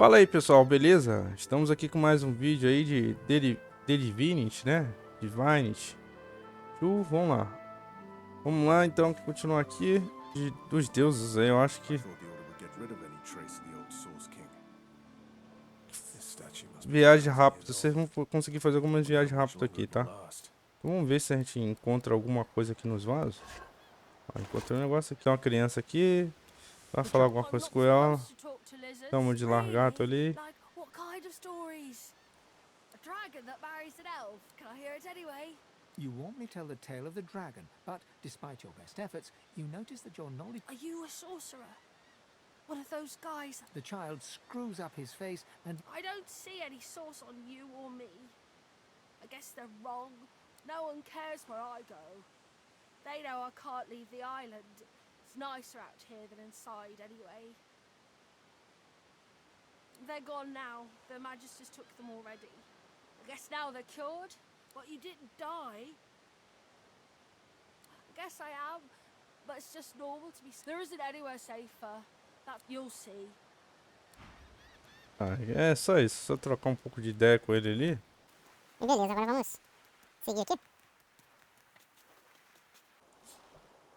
Fala aí pessoal, beleza? Estamos aqui com mais um vídeo aí de Divinity, né? Divinity. Vamos lá então, continuar aqui dos deuses aí, eu acho que viagem rápida, vocês vão conseguir fazer algumas viagens rápidas aqui, tá? Então, vamos ver se a gente encontra alguma coisa aqui nos vasos. Encontrei um negócio aqui, uma criança aqui. Vai falar alguma coisa com ela. Tamo de largato ali. You want me to tell the tale of the dragon, but despite your best efforts, you notice that your knowledge... Are you a sorcerer? One of those guys? The child screws up his face and... I don't see any sauce on you or me. I guess they're wrong. No one cares where I go. They know I can't leave the island. It's nicer out here than inside anyway. They're gone now. Their Majesties took them already. I guess now they're cured? But you didn't die. I guess I am, but it's just normal to be... There isn't anywhere safer. That you'll see. É só isso, só trocar um pouco de ideia com ele ali. Beleza, agora vamos seguir aqui.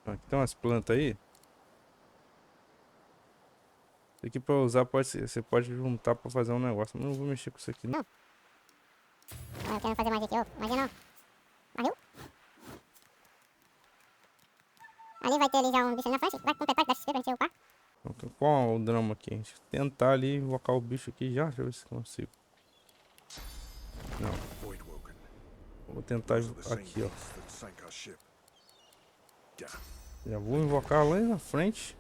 Aqui tem umas plantas aí. Isso aqui pra usar você pode juntar pra fazer um negócio. Mas não vou mexer com isso aqui não. Eu quero fazer magia aqui, ó. Magia não. Barril. Ali vai ter ali já um bicho ali na frente. Vai completar que dá XP pra gente upar. Qual é o drama aqui? A gente tentar ali invocar o bicho aqui já. Deixa eu ver se consigo. Não. Vou tentar aqui, ó. Já vou invocar lá na frente.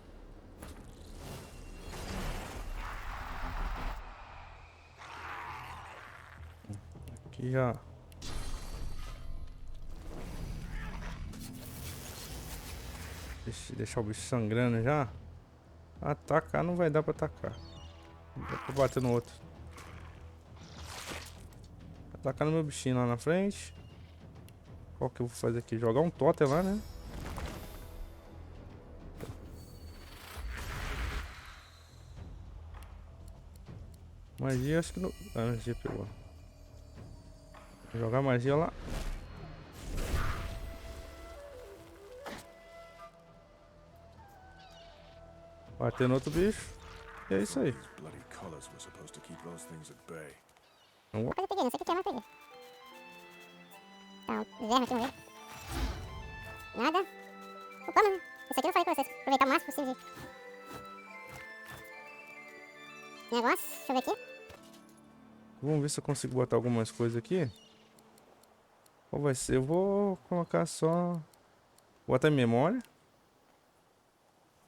Aqui já. Deixar o bicho sangrando já. Atacar não vai dar pra atacar. Dá pra bater no outro. Atacar no meu bichinho lá na frente. Qual que eu vou fazer aqui? Jogar um totem lá, né? Magia, acho que não. Ah, a magia pegou. Vou jogar magia lá. Bater no outro bicho. E é isso aí. Uma coisa eu peguei, não sei o que é, mas peguei. Tá, um verme aqui no meio. Nada. Opa, mano. Isso aqui eu falei pra vocês. Aproveitar o máximo possível de negócio. Deixa eu ver aqui. Vamos ver se eu consigo botar algumas coisas aqui. Qual vai ser? Eu vou colocar só... Vou botar em memória.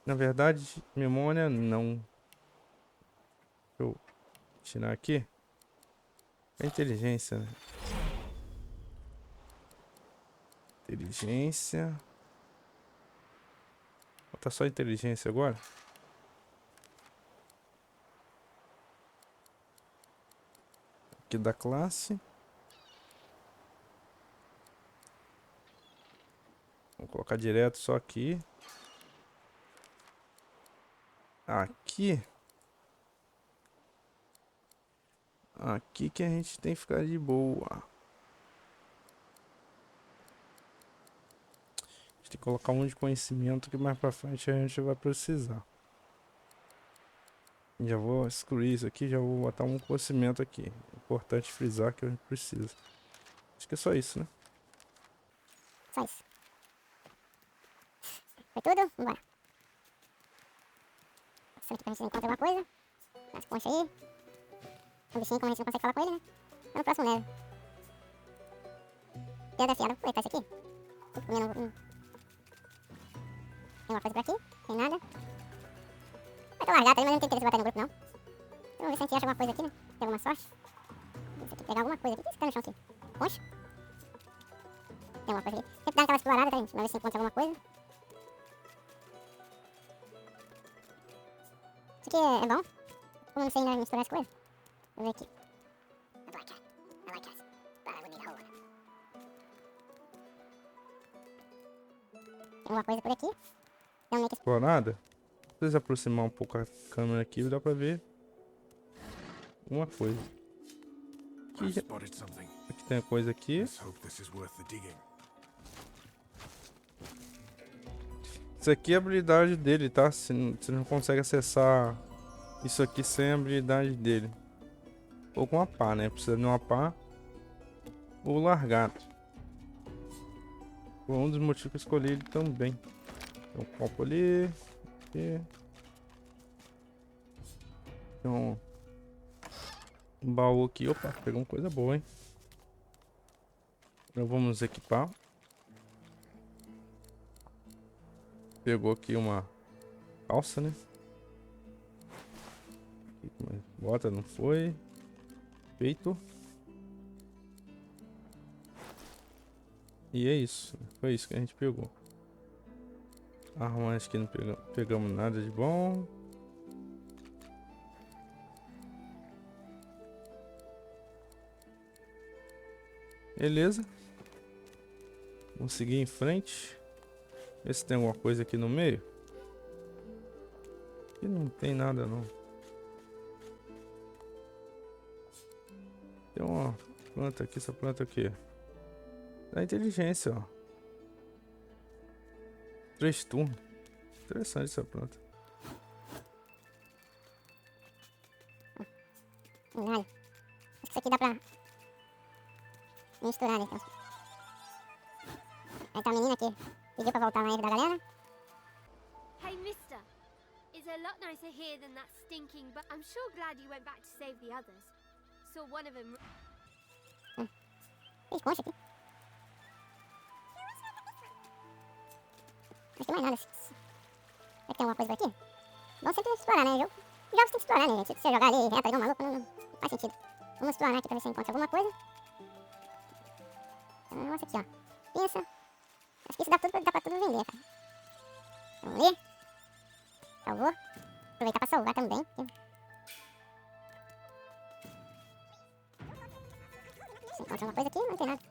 Na verdade, memória não. Deixa eu tirar aqui. É inteligência, né? Inteligência. Vou botar só inteligência agora. Aqui da classe. Vou colocar direto só aqui. Aqui que a gente tem que ficar de boa. A gente tem que colocar um de conhecimento que mais pra frente a gente vai precisar. Já vou excluir isso aqui, já vou botar um conhecimento aqui. Importante frisar que a gente precisa. Acho que é só isso, né? Só isso. Foi tudo? Vambora. Passando aqui pra gente encontrar alguma coisa. Nas conchas aí. O bichinho, como a gente não consegue falar com ele, né? Tá no próximo level. Piada afiada. Vou aproveitar isso aqui. Tô comendo Tem uma coisa por aqui? Tem nada. Vai ter uma largata ali, mas não tem interesse em botar no grupo, não. Então, vamos ver se a gente acha alguma coisa aqui, né? Tem alguma sorte. Vamos aqui pegar alguma coisa aqui. O que esse cara no chão aqui? Concha? Tem alguma coisa aqui. Sempre dá aquela explorada, tá, gente? Vamos ver se encontra alguma coisa. Isso aqui é bom. Como eu não sei ainda misturar as coisas. Vou ver aqui. Tem alguma coisa por aqui. Explorada? Se vocês aproximar um pouco a câmera aqui, dá pra ver. uma coisa. I've spotted something. Aqui tem a coisa aqui. Let's hope this is worth the digging. Isso aqui é a habilidade dele, tá? Você não consegue acessar isso aqui sem a habilidade dele. Ou com a pá, né? Precisa de uma pá ou largato. Foi um dos motivos que eu escolhi ele também. Tem um copo ali. Aqui. Tem um baú aqui. Opa, pegou uma coisa boa, hein? Então vamos equipar. Pegou aqui uma calça, né? Bota, não foi. Feito. E é isso. Foi isso que a gente pegou. Arma, acho que não pegamos nada de bom. Beleza. Vamos seguir em frente. Ver se tem alguma coisa aqui no meio. Aqui não tem nada não. Tem uma planta aqui, essa planta aqui. Da inteligência, ó. 3 turnos. Interessante essa planta. Olha. Acho que isso aqui dá pra misturar, então. Aí tá a menina aqui. Pediu pra voltar na ilha da galera. Hey, mister. It's a lot nicer here than that stinking, but I'm sure glad you went back to save the others. Saw one of them. Tem concha aqui. Não tem mais nada. Será que tem alguma coisa por aqui? Bom sempre explorar, né? Jogos tem que explorar, né, gente? Se você jogar ali reto, igual maluco, não faz sentido. Vamos explorar aqui pra ver se encontra alguma coisa. Tem um negócio aqui, ó. Pensa. Acho que isso dá pra tudo vender, cara. Vamos ler. Salvou. Aproveitar pra salvar também. Se encontra alguma coisa aqui, não tem nada.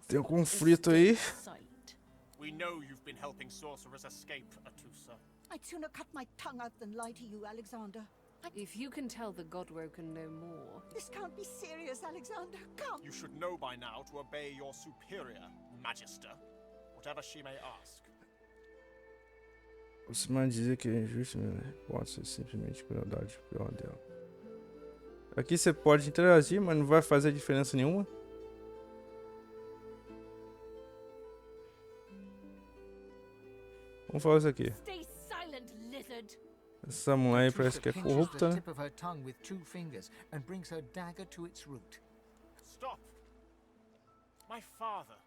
Tem um conflito aí. We know you've been helping sorcerers escape, Atusa. I'd sooner cut my tongue out than lie to you, Alexander. If you can tell the Godwoken no more. This can't be serious, Alexander. Come. You should know by now to obey your superior, Magister, whatever she may ask. Você mais dizer que é injusto, pode ser simplesmente crueldade pior dela. Aqui você pode interagir, mas não vai fazer diferença nenhuma. Vamos fazer isso aqui. Stay silent, lizard. Essa mulher aí parece que é pinches corrupta, the né? tip of her tongue with 2 fingers and brings her dagger to its root. Stop! My father,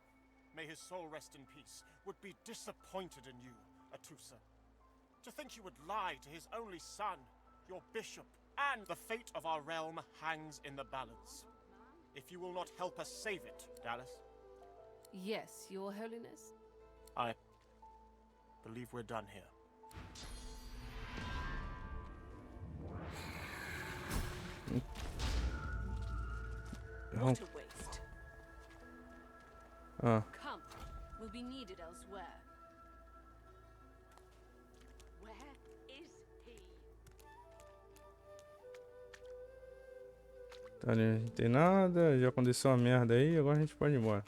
may his soul rest in peace, would be disappointed in you, Atusa. To think you would lie to his only son, your bishop, and the fate of our realm hangs in the balance. If you will not help us save it, Dallis. Yes, Your Holiness. I believe we're done here. What a waste. Ah, Come, we'll be needed elsewhere. Where is he? tá ali, não tem nada. Já aconteceu uma merda aí, agora a gente pode ir embora.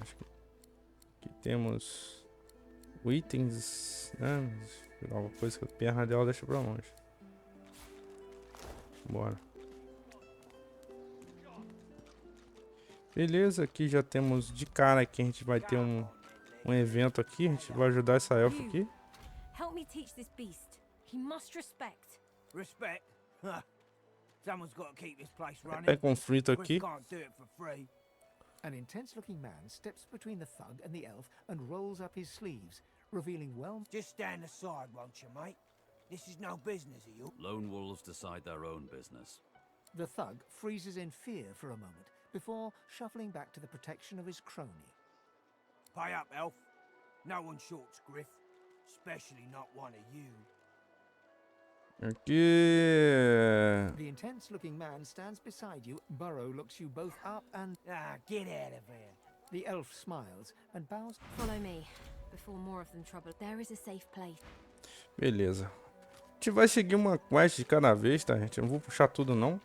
Acho que aqui temos o itens, né? Alguma coisa que a perna dela deixa pra longe. Bora. Beleza, aqui já temos de cara que a gente vai ter um evento aqui. A gente vai ajudar essa elfa aqui. Help me teach this beast. He must respect. Respect? Huh. Someone's got to keep this place running. Tem conflito Griff aqui. can't do it for free. An intense-looking man steps between the thug and the elf and rolls up his sleeves, revealing well... Just stand aside, won't you, mate? This is no business of yours. Lone wolves decide their own business. The thug freezes in fear for a moment before shuffling back to the protection of his crony. Pay up, elf. No one shorts Griff. Especially not one of you. Aqui. The intense-looking man stands beside you. Burrow looks you both up and... Ah, get out of here. The elf smiles and bows... Follow me. Before more of them trouble, there is a safe place. Beleza. gente vai seguir uma quest de cada vez, tá, gente? Eu não vou puxar tudo, não.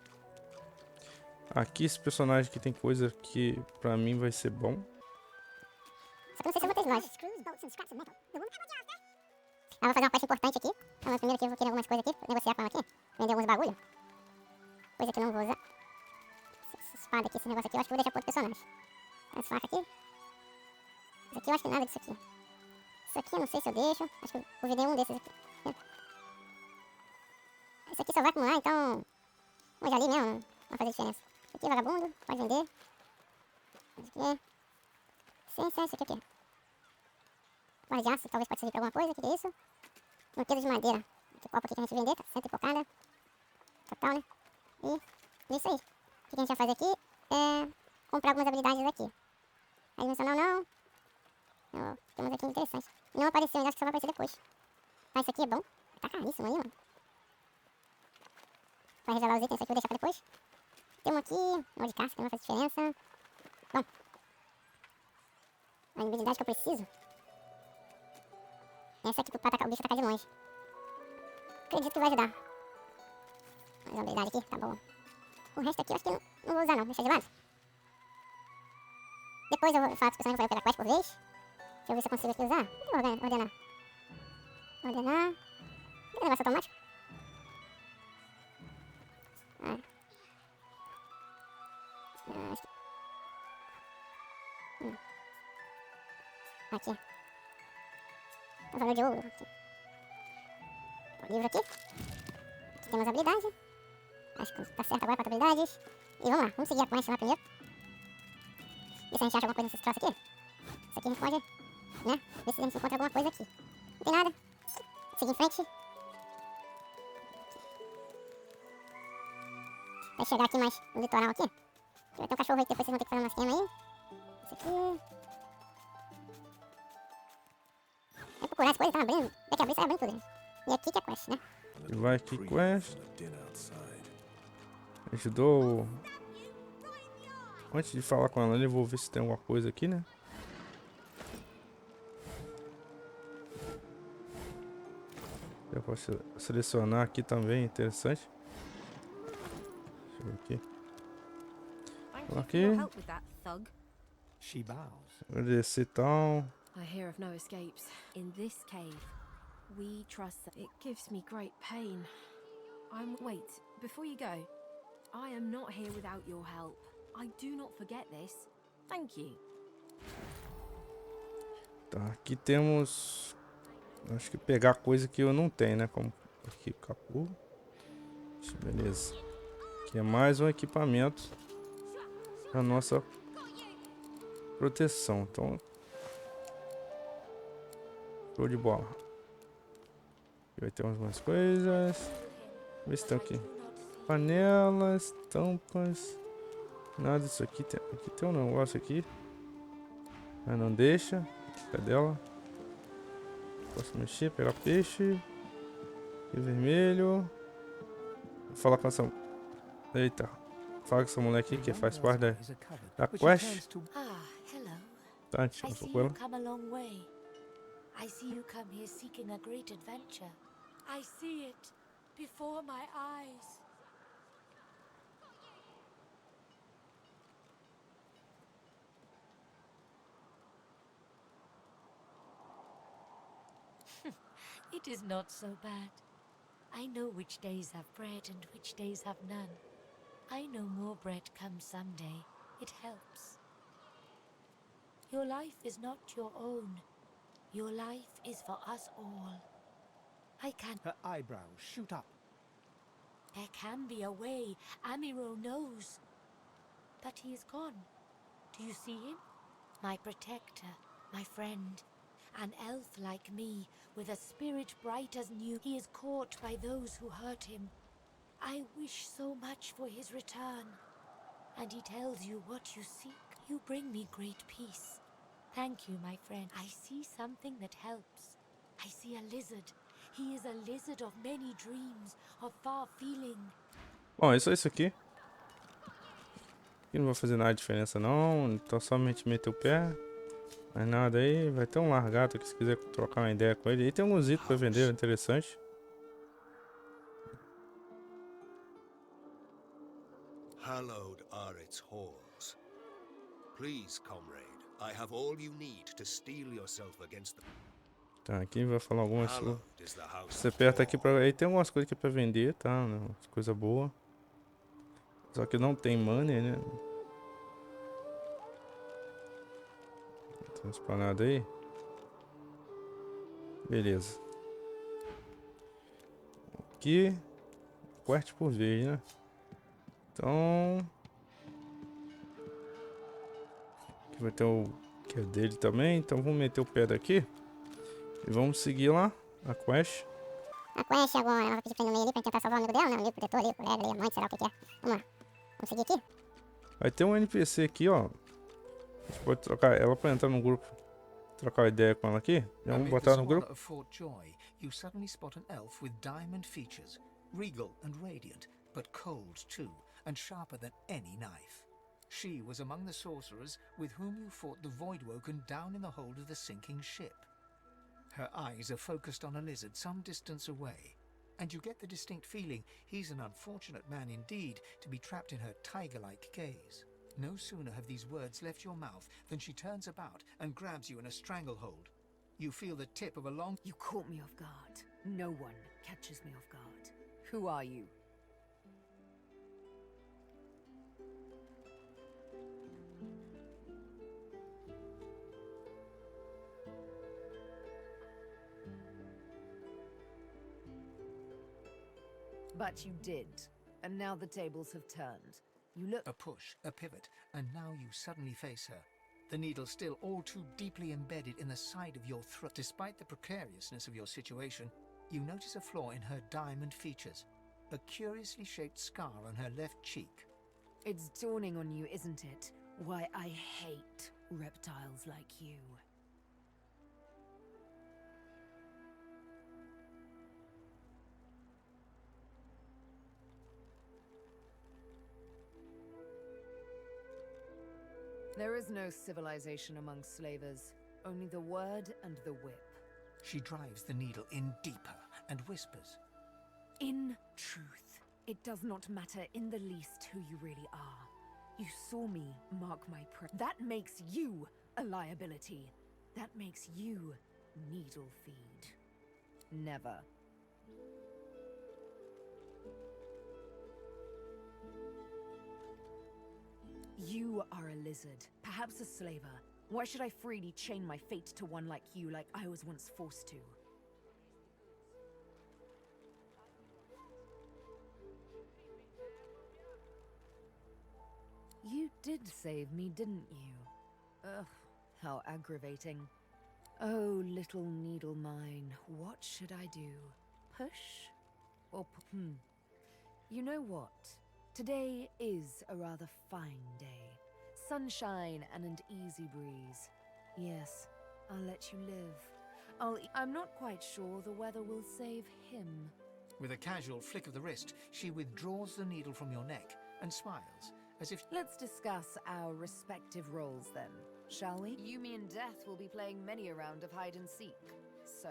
Aqui, esse personagem aqui tem coisa que pra mim vai ser bom. Só que não sei se eu vou ter slot. Ela vai fazer uma quest importante aqui. Então, primeiro aqui eu vou querer algumas coisas aqui, negociar com ela aqui. Vender alguns bagulho. Coisa que eu não vou usar. Essa espada aqui, esse negócio aqui, eu acho que eu vou deixar pro outro personagem. Essa faca aqui. Isso aqui eu acho que nada disso aqui. Isso aqui eu não sei se eu deixo. Acho que eu vou vender um desses aqui. Isso aqui só vai acumular, então... Vou já ali mesmo, não vai fazer diferença. Isso aqui, vagabundo, pode vender. Isso aqui. Ciência, isso aqui o quê? Barra de aço, talvez pode servir pra alguma coisa, o que é isso? Brinquedo de madeira. Que copo aqui que a gente vender, tá 100 e poucada. Total, né? E isso aí. O que a gente vai fazer aqui é comprar algumas habilidades aqui. A dimensional não. Temos aqui interessante. Não apareceu ainda, acho que só vai aparecer depois. Ah, isso aqui é bom. Tá caríssimo aí, mano. Vai revelar os itens, isso aqui eu vou deixar pra depois. Tem um aqui, um de casca, não vai fazer diferença. Bom. A habilidade que eu preciso. Essa aqui pra atacar o bicho atacar de longe. Acredito que vai ajudar. Mais uma habilidade aqui, tá bom. O resto aqui eu acho que não vou usar não, deixa de lado. Depois eu vou falar com os personagens, eu vou pegar quest por vez. Deixa eu ver se eu consigo aqui usar. Ordenar. Ordenar. Que negócio automático? Acho que... Aqui. O valor de ouro. Aqui. O livro aqui. Aqui temos habilidade. Acho que tá certo agora, 4 habilidades. E vamos lá, vamos seguir a quest lá primeiro. Ver se a gente acha alguma coisa nesses troços aqui. Isso aqui a gente pode, né? Ver se a gente encontra alguma coisa aqui. Não tem nada. Seguir em frente. Vai chegar aqui mais no litoral aqui. Vai ter um cachorro aí que depois vocês vão ter que fazer um esquema aí. Isso aqui. É procurar as coisas, tá abrindo. Daqui a abrir, sai abrindo tudo, gente. E aqui que é quest, né? E vai aqui quest. Ajudou. Antes de falar com ela, eu vou ver se tem alguma coisa aqui, né? Eu posso selecionar aqui também, interessante. Deixa eu ver aqui. Aqui. Vou descer então. I hear of no escapes. In this cave, we trust that it gives me great pain. Wait, before you go, I am not here without your help. I do not forget this. Thank you. Tá, aqui temos... Acho que pegar coisa que eu não tenho, né? Como aqui, capô. Beleza. Aqui é mais um equipamento para nossa proteção. Então, show de bola. Aqui vai ter umas coisas. Vamos ver se estão aqui. Panelas, tampas. Nada disso aqui. Aqui tem um negócio aqui. Mas não deixa. Cadê ela? Posso mexer, pegar peixe. E vermelho. Vou falar com essa... Eita. Fala com essa mulher aqui que faz parte da quest. Tá, a gente passou com ela. I see you come here seeking a great adventure. I see it before my eyes. It is not so bad. I know which days have bread and which days have none. I know more bread comes someday. It helps. Your life is not your own. Your life is for us all. I can't... Her eyebrows shoot up. There can be a way. Amiro knows. But he is gone. Do you see him? My protector, my friend. An elf like me, with a spirit bright as new. He is caught by those who hurt him. I wish so much for his return. And he tells you what you seek. You bring me great peace. Thank you, my friend. I see something that helps. I see a lizard. He is a lizard of many dreams, of far feeling. Bom, é só isso aqui. Aqui não vai fazer nada de diferença não. Então somente meter o pé. Mais nada aí. Vai ter um largato aqui se quiser trocar uma ideia com ele. E tem alguns itens para vender, interessante. Hallowed are its halls. Please, comrade, I have all you need to steel yourself against them. Tá, aqui vai falar algumas coisas. Hallowed is the house Você of aperta aqui Thor. pra... Aí tem algumas coisas aqui pra vender, tá? Coisa boa. Só que não tem money, né? Tem umas paradas aí. Beleza. Aqui... Quest por vez, né? Então... Aqui vai ter o... Que é dele também. Então vamos meter o pé daqui. E vamos seguir lá. A quest. A quest agora, ela vai pedir pra ir no meio ali pra tentar salvar o amigo dela, né? O amigo protetor ali, o colega ali, amante, sei lá o que é. Vamos lá. Vamos seguir aqui? Vai ter um NPC aqui, ó. A gente pode trocar ela pra entrar no grupo. Trocar uma ideia com ela aqui. Já vamos botar no grupo. Of Fort Joy, you suddenly spot an elf with diamond features, regal and radiant, but cold too, and sharper than any knife. She was among the sorcerers with whom you fought the Voidwoken down in the hold of the sinking ship. Her eyes are focused on a lizard some distance away, and you get the distinct feeling he's an unfortunate man indeed to be trapped in her tiger-like gaze. No sooner have these words left your mouth than she turns about and grabs you in a stranglehold. You feel the tip of a long... You caught me off guard. No one catches me off guard. Who are you? But you did, and now the tables have turned. You look... A push, a pivot, and now you suddenly face her. The needle still all too deeply embedded in the side of your throat. Despite the precariousness of your situation, you notice a flaw in her diamond features. A curiously shaped scar on her left cheek. It's dawning on you, isn't it? Why I hate reptiles like you. There is no civilization among slavers, only the word and the whip. She drives the needle in deeper and whispers. In truth, it does not matter in the least who you really are. You saw me mark my That makes you a liability. That makes you needle feed. Never. You are a lizard, perhaps a slaver. Why should I freely chain my fate to one like you, like I was once forced to? You did save me, didn't you? Ugh, how aggravating. Oh, little needle mine, what should I do? Push? Or You know what? Today is a rather fine day. Sunshine and an easy breeze. Yes, I'll let you live. I'm not quite sure the weather will save him. With a casual flick of the wrist, she withdraws the needle from your neck and smiles, as if... Let's discuss our respective roles then, shall we? You, me, and Death will be playing many a round of hide and seek. So,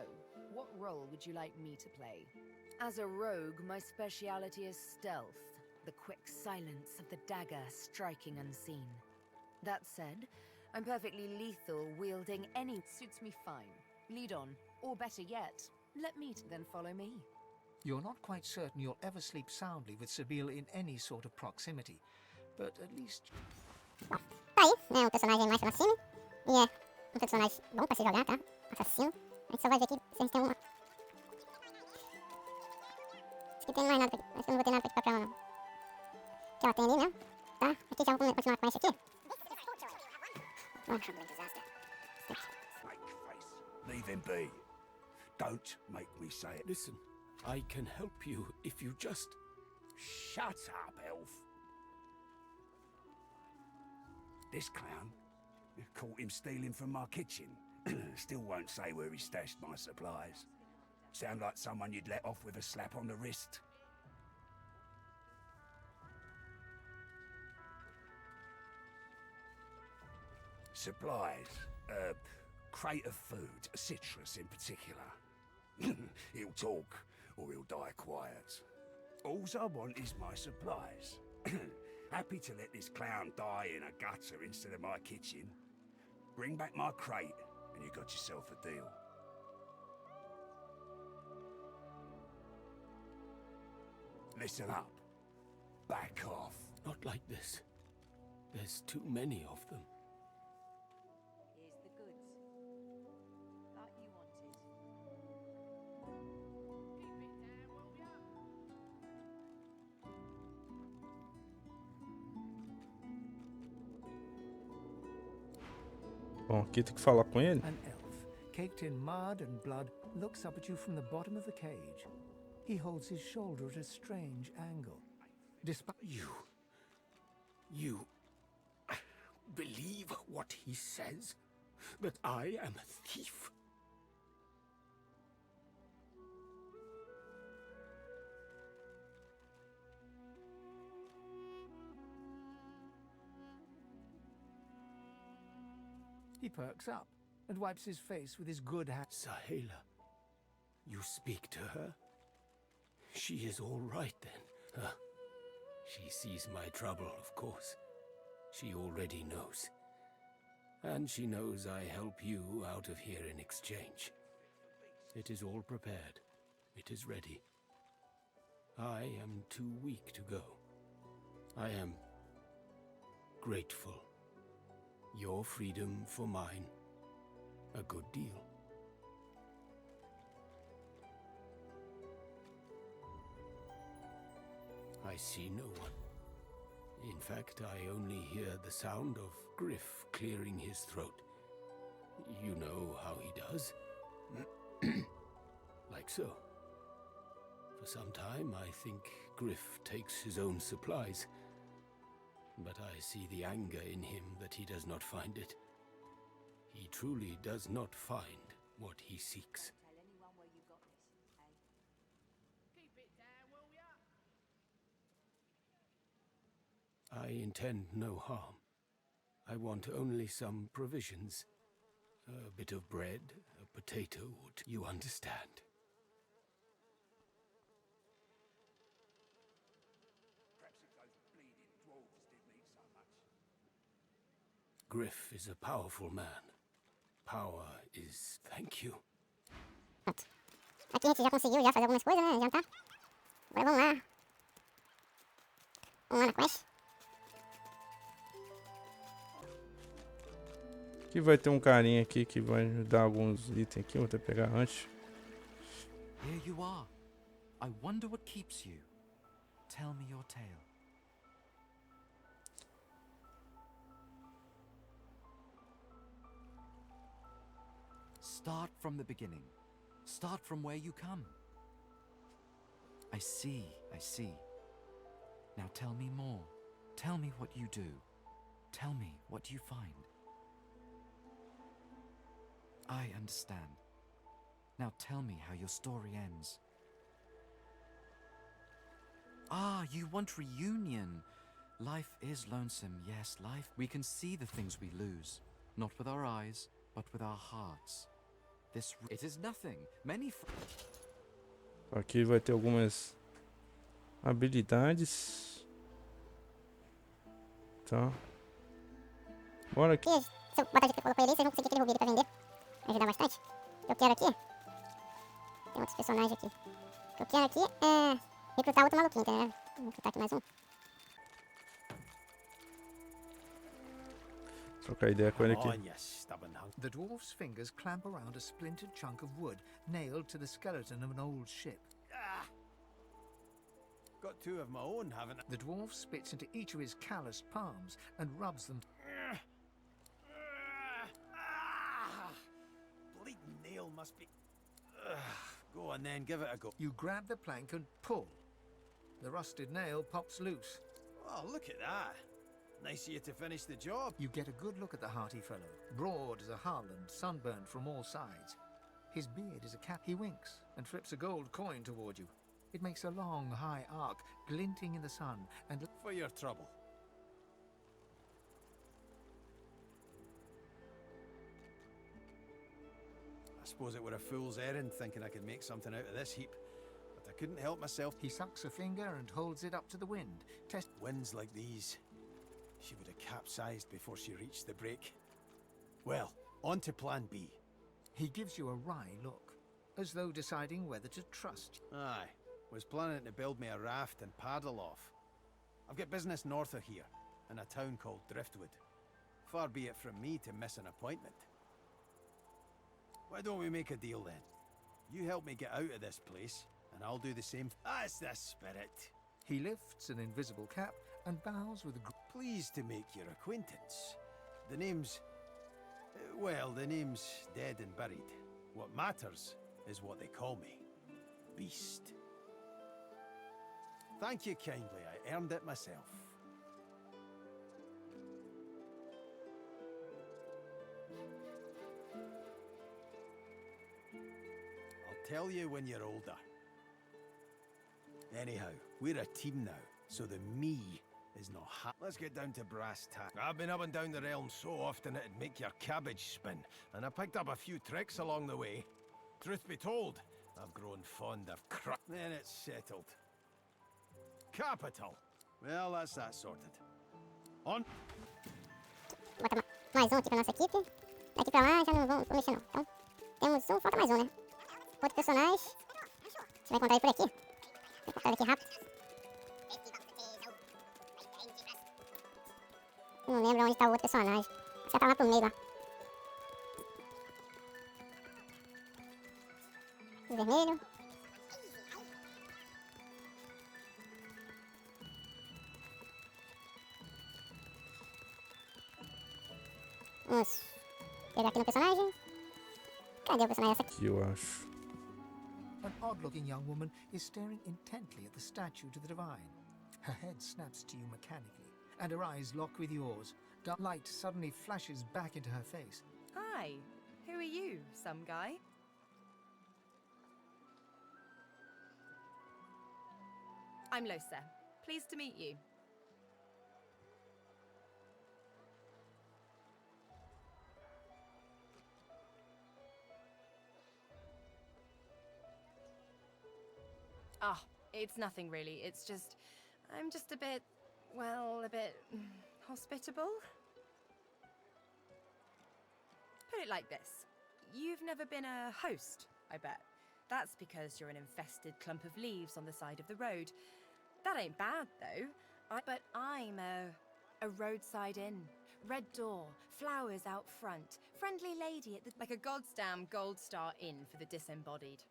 what role would you like me to play? As a rogue, my speciality is stealth. The quick silence of the dagger striking unseen. That said, I'm perfectly lethal wielding any... Suits me fine. Lead on, or better yet, let me then follow me. You're not quite certain you'll ever sleep soundly with Sebille in any sort of proximity, but at least... Bom, tá aí, né, um personagem mais assassino, e é um personagem bom pra se jogar, tá? Assassino. A gente só vai ver aqui se a gente tem uma... Acho que tem mais nada pra aqui, acho que eu não vou ter nada pra equipar pra ela não. Que ela tem ali mesmo, tá? Aqui já vamos continuar com esse aqui. Leave him be. Don't make me say it. Listen, I can help you if you just... Shut up, elf. This clown, caught him stealing from my kitchen. Still won't say where he stashed my supplies. Sound like someone you'd let off with a slap on the wrist. Supplies, crate of food, citrus in particular. He'll talk, or he'll die quiet. All I want is my supplies. Happy to let this clown die in a gutter instead of my kitchen. Bring back my crate, and you got yourself a deal. Listen up. Back off. Not like this. There's too many of them. Here's the goods. Like you wanted. Bom, aqui tem que falar com ele. An elf, caked in mud and blood, looks up at you from the bottom of the cage. He holds his shoulder at a strange angle. Despite You believe what he says? That I am a thief? He perks up and wipes his face with his good hand. Saheila, you speak to her? She is all right then. She sees my trouble, of course. She already knows. And she knows I help you out of here in exchange. It is all prepared. It is ready. I am too weak to go. I am grateful. Your freedom for mine. A good deal. I see no one. In fact, I only hear the sound of Griff clearing his throat. You know how he does? Like so. For some time, I think Griff takes his own supplies. But I see the anger in him that he does not find it. He truly does not find what he seeks. Tell anyone where you got this, eh? Keep it down, will ya? I intend no harm. I want only some provisions. A bit of bread, a potato, you understand. Perhaps if those bleeding dwarves didn't eat so much. Griff is a powerful man. Power is thank you. Pronto. Aqui a gente já conseguiu já fazer algumas coisas, né? Adiantar. Agora vamos lá. Vamos lá na quest. Aqui vai ter um carinha aqui que vai me dar alguns itens aqui. Vou até pegar antes. Here you are. I wonder what keeps you. Tell me your tale. Start from the beginning. Start from where you come. I see, I see. Now tell me more. Tell me what you do. Tell me what you find. I understand. Now tell me how your story ends. Ah, you want reunion. Life is lonesome, yes, life. We can see the things we lose. Not with our eyes, but with our hearts. It is nothing. Many Aqui vai ter algumas habilidades. Tá. Bora aqui. Se eu botar de colocar ele, vocês vão conseguir aquele rubi pra vender. Vai ajudar bastante. O que eu quero aqui. Tem outros personagens aqui. O que eu quero aqui é recrutar outro maluquinho, entendeu? Vou recrutar aqui mais um. Trocar ideia com ele aqui. The dwarf's fingers clamp around a splintered chunk of wood nailed to the skeleton of an old ship. Got two of my own, haven't I? The dwarf spits into each of his calloused palms and rubs them. Bleeding nail must be. Go on then, give it a go. You grab the plank and pull. The rusted nail pops loose. Oh, look at that. Nice of you to finish the job. You get a good look at the hearty fellow, broad as a hull and sunburned from all sides. His beard is a cap. He winks and flips a gold coin toward you. It makes a long, high arc, glinting in the sun, and for your trouble. I suppose it were a fool's errand thinking I could make something out of this heap, but I couldn't help myself. He sucks a finger and holds it up to the wind. Winds like these, she would have capsized before she reached the break. Well, on to plan B. He gives you a wry look, as though deciding whether to trust. Aye, was planning to build me a raft and paddle off. I've got business north of here, in a town called Driftwood. Far be it from me to miss an appointment. Why don't we make a deal then? You help me get out of this place, and I'll do the same. That's the spirit. He lifts an invisible cap and bows with a Pleased to make your acquaintance. The name's... well, the name's dead and buried. What matters is what they call me. Beast. Thank you kindly, I earned it myself. I'll tell you when you're older. Anyhow, we're a team now, so the me is not Let's get down to brass tacks. I've been up and down the realm so often it'd make your cabbage spin, and I picked up a few tricks along the way. Truth be told, I've grown fond of crap. Then it's settled. Capital. Well, that's that sorted. On. Bota mais um aqui pra nossa equipe. Daqui pra lá já não vamos mexer não. Então, temos um, falta mais um, né? Outro personagem. A gente vai encontrar ele por aqui. Vou cortar ele aqui rápido. Não lembro onde tá o outro personagem. Já tá lá pro meio lá. O vermelho. Vamos pegar aqui no personagem. Cadê o personagem essa aqui? Que eu acho. An odd-looking young woman is staring intently at the statue to the divine. Her head snaps to you mechanically, and her eyes lock with yours. Dark light suddenly flashes back into her face. Hi, who are you, some guy? I'm Losa. Pleased to meet you. Ah, it's nothing really. It's just... I'm just a bit... well, a bit... hospitable? Put it like this. You've never been a host, I bet. That's because you're an infested clump of leaves on the side of the road. That ain't bad, though. But I'm a roadside inn. Red door, flowers out front, friendly lady at the... like a goddamn gold star inn for the disembodied.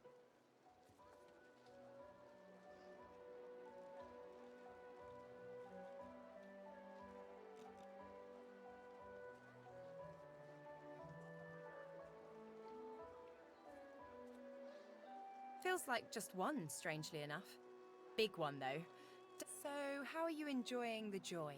Feels like just one, strangely enough. Big one, though. So, how are you enjoying the joy?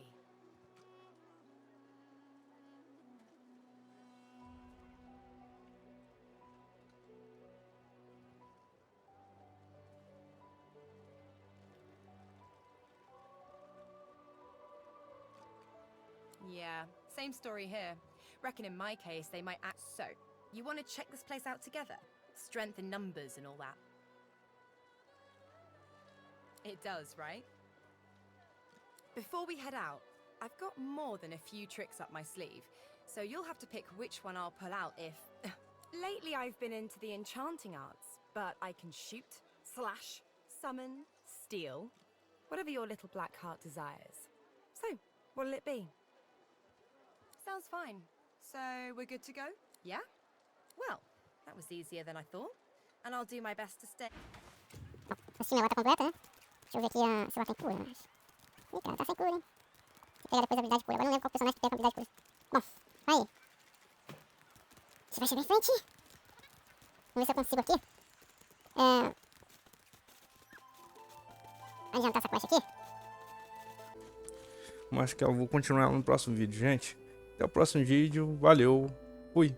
Yeah, same story here. Reckon in my case, they might act so. You want to check this place out together? Strength in numbers and all that. It does, right? Before we head out, I've got more than a few tricks up my sleeve, so you'll have to pick which one I'll pull out if... Lately I've been into the enchanting arts, but I can shoot, slash, summon, steal, whatever your little black heart desires. So, what'll it be? Sounds fine. So, we're good to go? Yeah? Well, that was easier than I thought, and I'll do my best to stay... Assim, minha bota completa, né? Deixa eu ver aqui se ela tem cura, mas... Ih, cara, tá sem cura, hein? Vou pegar depois a habilidade de cura. Agora não lembro qual personagem que tem a habilidade de cura. Bom, aí. Você vai chegar em frente. Vamos ver se eu consigo aqui. Adiantar essa quest aqui. Acho que eu vou continuar no próximo vídeo, gente. Até o próximo vídeo. Valeu. Fui.